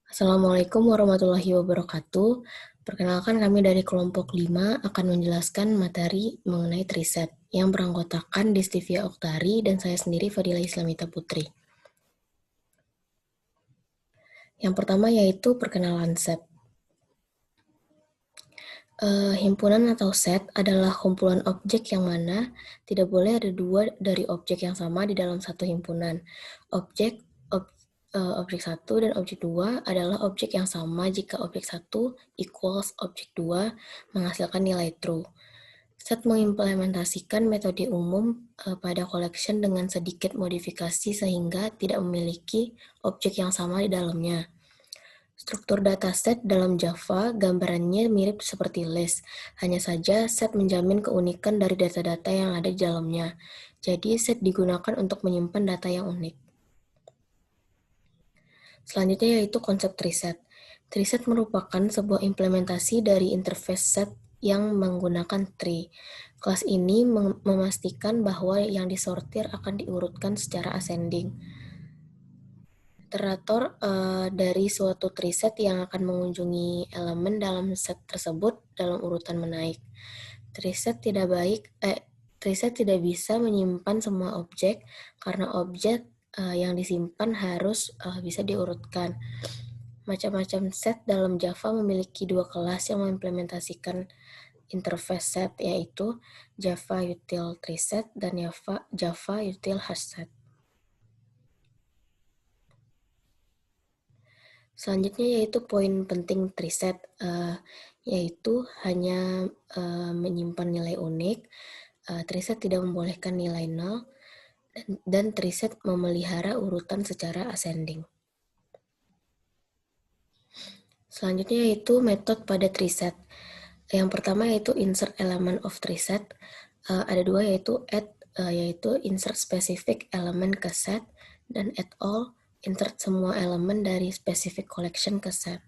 Assalamualaikum warahmatullahi wabarakatuh. Perkenalkan kami dari kelompok 5 akan menjelaskan materi mengenai triset yang beranggotakan Destivia Oktari dan saya sendiri Fadila Islamita Putri. Yang pertama yaitu perkenalan set. Himpunan atau set adalah kumpulan objek yang mana tidak boleh ada dua dari objek yang sama di dalam satu himpunan. Objek 1 dan objek 2 adalah objek yang sama jika objek 1 equals objek 2 menghasilkan nilai true. Set mengimplementasikan metode umum pada collection dengan sedikit modifikasi sehingga tidak memiliki objek yang sama di dalamnya. Struktur dataset dalam Java gambarannya mirip seperti list, hanya saja set menjamin keunikan dari data-data yang ada di dalamnya. Jadi set digunakan untuk menyimpan data yang unik. Selanjutnya yaitu konsep treeset. Treeset merupakan sebuah implementasi dari interface set yang menggunakan tree. Kelas ini memastikan bahwa yang disortir akan diurutkan secara ascending. Iterator dari suatu treeset yang akan mengunjungi elemen dalam set tersebut dalam urutan menaik. Treeset tidak bisa menyimpan semua objek karena objek yang disimpan harus bisa diurutkan. Macam-macam set dalam Java memiliki dua kelas yang mengimplementasikan interface set, yaitu Java Util Treeset dan Java Util Hashset. Selanjutnya yaitu poin penting treeset, yaitu hanya menyimpan nilai unik, treeset tidak membolehkan nilai nol, dan treeset memelihara urutan secara ascending. Selanjutnya yaitu metode pada treeset. Yang pertama yaitu insert element of treeset. Ada dua yaitu add, yaitu insert specific element ke set, dan add all, insert semua elemen dari specific collection ke set.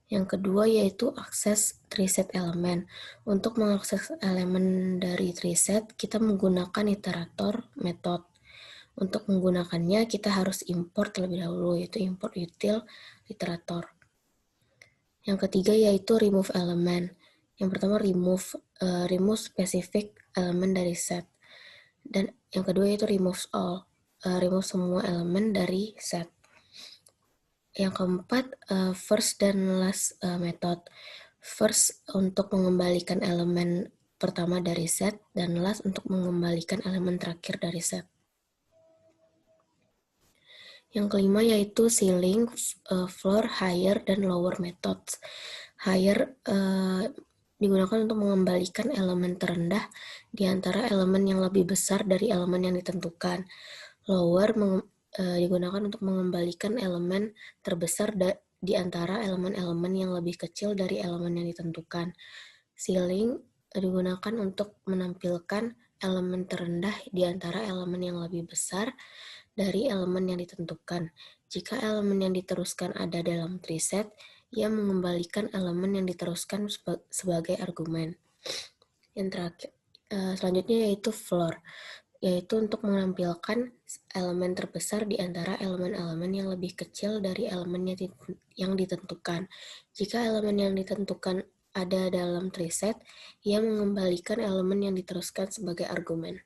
Yang kedua yaitu akses treeset elemen. Untuk mengakses elemen dari treeset, kita menggunakan iterator method. Untuk menggunakannya, kita harus import terlebih dahulu, yaitu import util iterator. Yang ketiga yaitu remove element. Yang pertama remove specific elemen dari set. Dan yang kedua yaitu remove all, remove semua elemen dari set. Yang keempat, first dan last method. First untuk mengembalikan elemen pertama dari set, dan last untuk mengembalikan elemen terakhir dari set. Yang kelima yaitu ceiling, floor, higher, dan lower methods. Higher digunakan untuk mengembalikan elemen terendah di antara elemen yang lebih besar dari elemen yang ditentukan. Lower digunakan untuk mengembalikan elemen terbesar di antara elemen-elemen yang lebih kecil dari elemen yang ditentukan. Ceiling digunakan untuk menampilkan elemen terendah di antara elemen yang lebih besar dari elemen yang ditentukan. Jika elemen yang diteruskan ada dalam treeset, ia mengembalikan elemen yang diteruskan sebagai argumen. Yang terakhir, selanjutnya yaitu floor, yaitu untuk menampilkan elemen terbesar di antara elemen-elemen yang lebih kecil dari elemen yang ditentukan. Jika elemen yang ditentukan ada dalam treeset, ia mengembalikan elemen yang diteruskan sebagai argumen.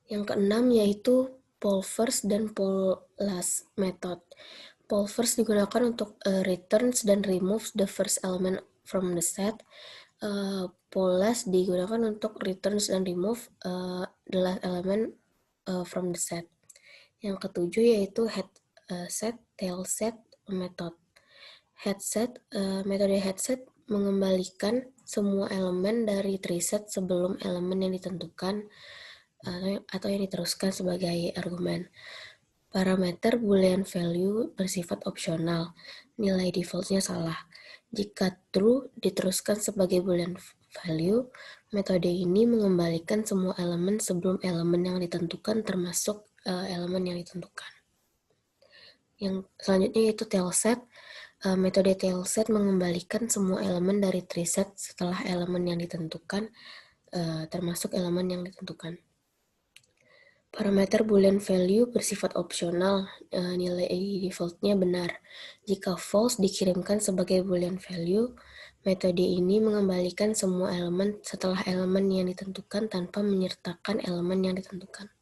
Yang keenam yaitu poll first dan poll last method. Poll first digunakan untuk returns dan removes the first element from the set. Poll last digunakan untuk returns dan remove the last element from the set. Yang ketujuh yaitu head set, tail set method. Metode head set mengembalikan semua elemen dari treeset sebelum elemen yang ditentukan atau yang diteruskan sebagai argumen. Parameter Boolean value bersifat opsional. Nilai defaultnya salah. Jika true diteruskan sebagai Boolean value, metode ini mengembalikan semua elemen sebelum elemen yang ditentukan termasuk elemen yang ditentukan. Yang selanjutnya yaitu tailset. Metode tailset mengembalikan semua elemen dari treeset setelah elemen yang ditentukan termasuk elemen yang ditentukan. Parameter Boolean value bersifat opsional, nilai defaultnya benar. Jika false dikirimkan sebagai Boolean value, metode ini mengembalikan semua elemen setelah elemen yang ditentukan tanpa menyertakan elemen yang ditentukan.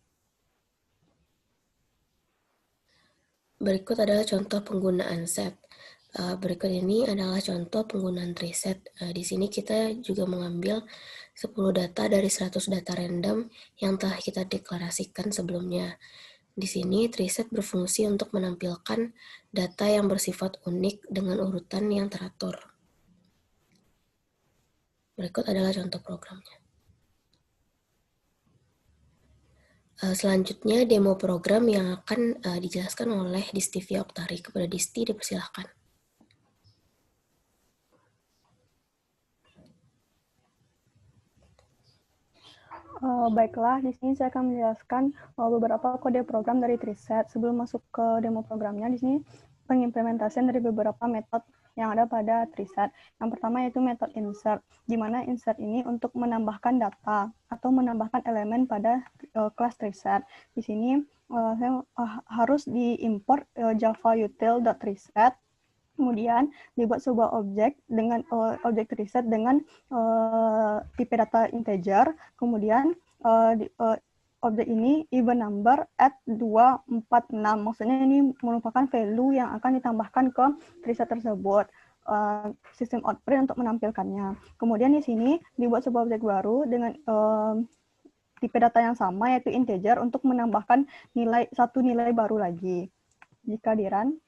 Berikut adalah contoh penggunaan set. Berikut ini adalah contoh penggunaan treeset. Di sini kita juga mengambil 10 data dari 100 data random yang telah kita deklarasikan sebelumnya. Di sini treeset berfungsi untuk menampilkan data yang bersifat unik dengan urutan yang teratur. Berikut adalah contoh programnya. Selanjutnya demo program yang akan dijelaskan oleh Distivia Oktari. Kepada Disti dipersilahkan. Baiklah, di sini saya akan menjelaskan beberapa kode program dari treeset. Sebelum masuk ke demo programnya, di sini pengimplementasian dari beberapa metode yang ada pada treeset. Yang pertama yaitu metode insert, di mana insert ini untuk menambahkan data atau menambahkan elemen pada kelas treeset. Di sini saya harus diimport java util.treeset. Kemudian dibuat sebuah objek dengan objek treeset dengan tipe data integer. Kemudian objek ini even number at 246. Maksudnya ini merupakan value yang akan ditambahkan ke treeset tersebut. Sistem outprint untuk menampilkannya. Kemudian di sini dibuat sebuah objek baru dengan tipe data yang sama yaitu integer untuk menambahkan satu nilai baru lagi. Jika di run,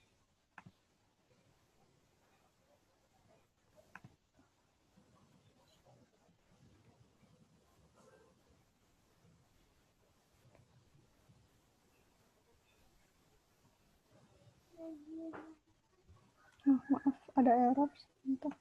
maaf, ada error. Sebentar.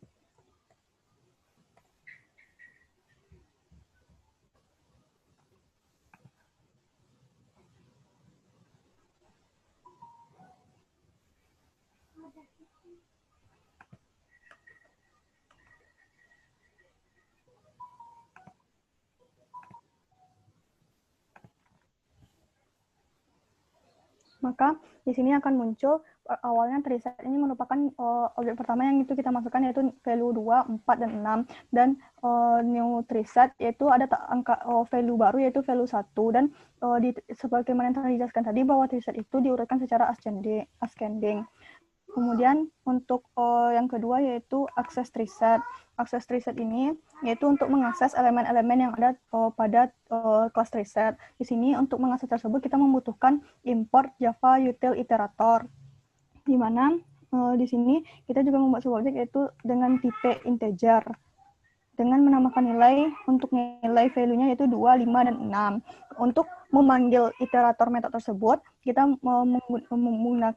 Maka di sini akan muncul awalnya treeset ini merupakan objek pertama yang itu kita masukkan yaitu value 2, 4, dan 6. Dan new treeset yaitu ada angka value baru yaitu value 1. Dan sebagaimana yang telah dijelaskan tadi bahwa treeset itu diurutkan secara ascending. Kemudian untuk yang kedua yaitu access treeset. Access treeset ini yaitu untuk mengakses elemen-elemen yang ada pada kelas treeset. Di sini untuk mengakses tersebut kita membutuhkan import Java util iterator. Di mana di sini kita juga membuat sebuah objek yaitu dengan tipe integer dengan menambahkan nilai untuk nilai value-nya yaitu 2, 5, dan 6. Untuk memanggil iterator metode tersebut, kita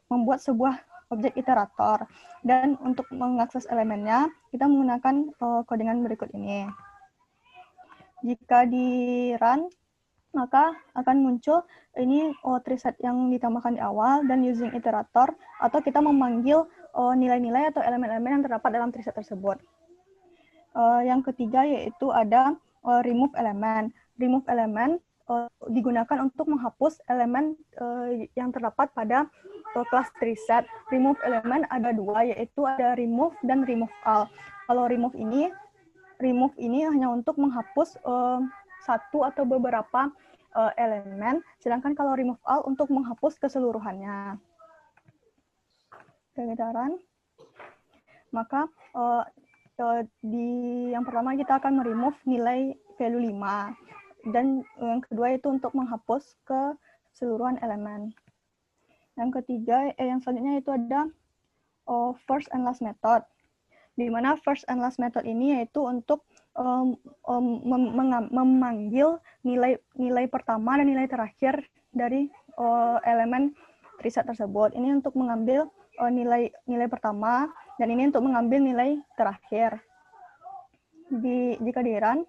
membuat sebuah objek iterator. Dan untuk mengakses elemennya, kita menggunakan codingan berikut ini. Jika di run, maka akan muncul ini treeset yang ditambahkan di awal dan using iterator, atau kita memanggil nilai-nilai atau elemen-elemen yang terdapat dalam treeset tersebut. Yang ketiga yaitu ada remove element. Remove element digunakan untuk menghapus elemen yang terdapat pada kelas treeset. Remove element ada dua, yaitu ada remove dan remove all. Kalau remove ini hanya untuk menghapus satu atau beberapa elemen, sedangkan kalau remove all untuk menghapus keseluruhannya. Kemudian, maka yang pertama kita akan remove nilai value 5 dan yang kedua itu untuk menghapus keseluruhan elemen. Yang ketiga yang selanjutnya itu ada first and last method, di mana first and last method ini yaitu untuk memanggil nilai pertama dan nilai terakhir dari elemen treeset tersebut. Ini untuk mengambil nilai pertama dan ini untuk mengambil nilai terakhir. Jika di run,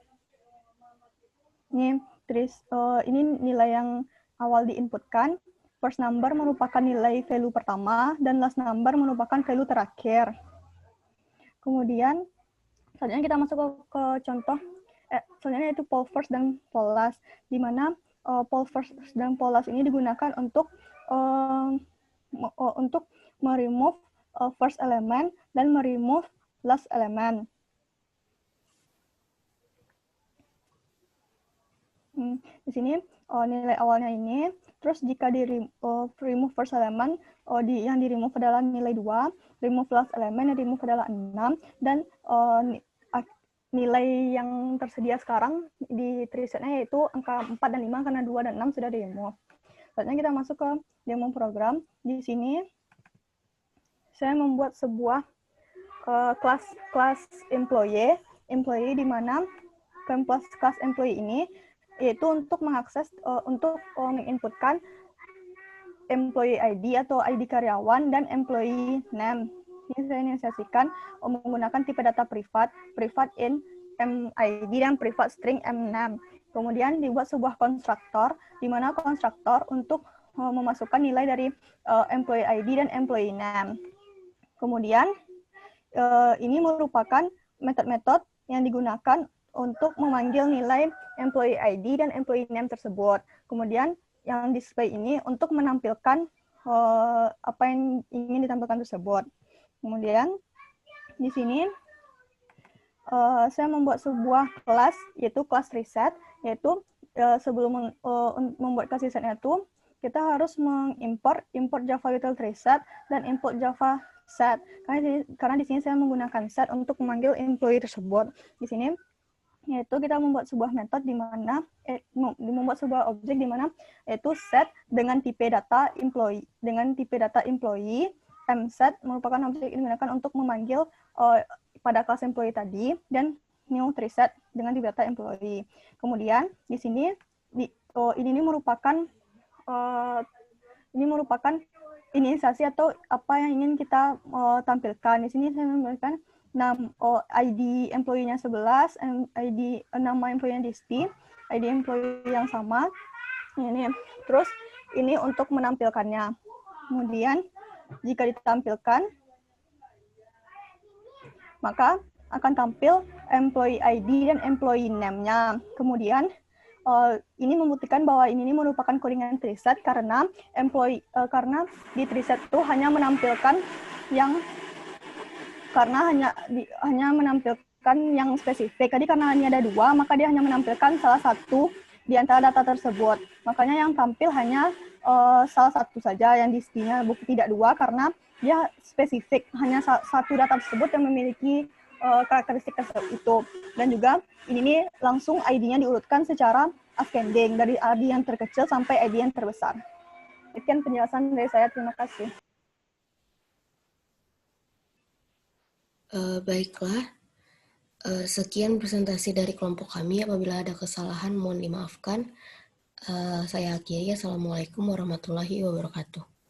ini nilai yang awal diinputkan. First number merupakan nilai value pertama dan last number merupakan value terakhir. Kemudian selanjutnya kita masuk ke contoh selanjutnya yaitu poll first dan poll last, di mana pole first dan pole last ini digunakan untuk meremove first element dan meremove last element. Di sini nilai awalnya ini, terus jika di remove first element, yang di remove adalah nilai 2, remove last element yang di remove adalah 6, dan nilai yang tersedia sekarang di trisetnya yaitu angka 4 dan 5 karena 2 dan 6 sudah di remove. Selanjutnya kita masuk ke demo program. Di sini saya membuat sebuah kelas employee di mana kelas employee ini yaitu untuk mengakses untuk menginputkan employee ID atau ID karyawan dan employee name. Ini saya inisiasikan menggunakan tipe data privat in MID dan privat string mname. Kemudian dibuat sebuah konstruktor di mana konstruktor untuk memasukkan nilai dari employee ID dan employee name. Kemudian ini merupakan metode-metode yang digunakan untuk memanggil nilai employee ID dan employee name tersebut. Kemudian yang display ini untuk menampilkan apa yang ingin ditampilkan tersebut. Kemudian di sini saya membuat sebuah kelas, yaitu kelas reset, yaitu sebelum membuat kelas resetnya itu kita harus mengimport Java util reset dan import Java set. Karena di sini saya menggunakan set untuk memanggil employee tersebut. Di sini yaitu kita membuat sebuah metode di mana membuat sebuah objek di mana yaitu set dengan tipe data employee mset merupakan objek yang digunakan untuk memanggil pada kelas employee tadi, dan new reset dengan tipe data employee. Kemudian di sini ini merupakan inisiasi atau apa yang ingin kita tampilkan. Di sini saya memberikan ID employee-nya 11, ID nama employee-nya Disti, ID employee yang sama. Ini. Terus ini untuk menampilkannya. Kemudian jika ditampilkan, maka akan tampil employee ID dan employee name-nya. Kemudian ini membuktikan bahwa ini merupakan codingan triset karena karena di triset itu hanya menampilkan yang menampilkan yang spesifik. Tadi karena hanya ada 2, maka dia hanya menampilkan salah satu di antara data tersebut. Makanya yang tampil hanya salah satu saja yang distinya, tidak 2, karena dia spesifik. Hanya satu data tersebut yang memiliki karakteristik itu. Dan juga ini langsung ID-nya diurutkan secara ascending dari ID yang terkecil sampai ID yang terbesar. Sekian penjelasan dari saya. Terima kasih. Baiklah, sekian presentasi dari kelompok kami. Apabila ada kesalahan, mohon dimaafkan. Saya akhiri. Assalamualaikum warahmatullahi wabarakatuh.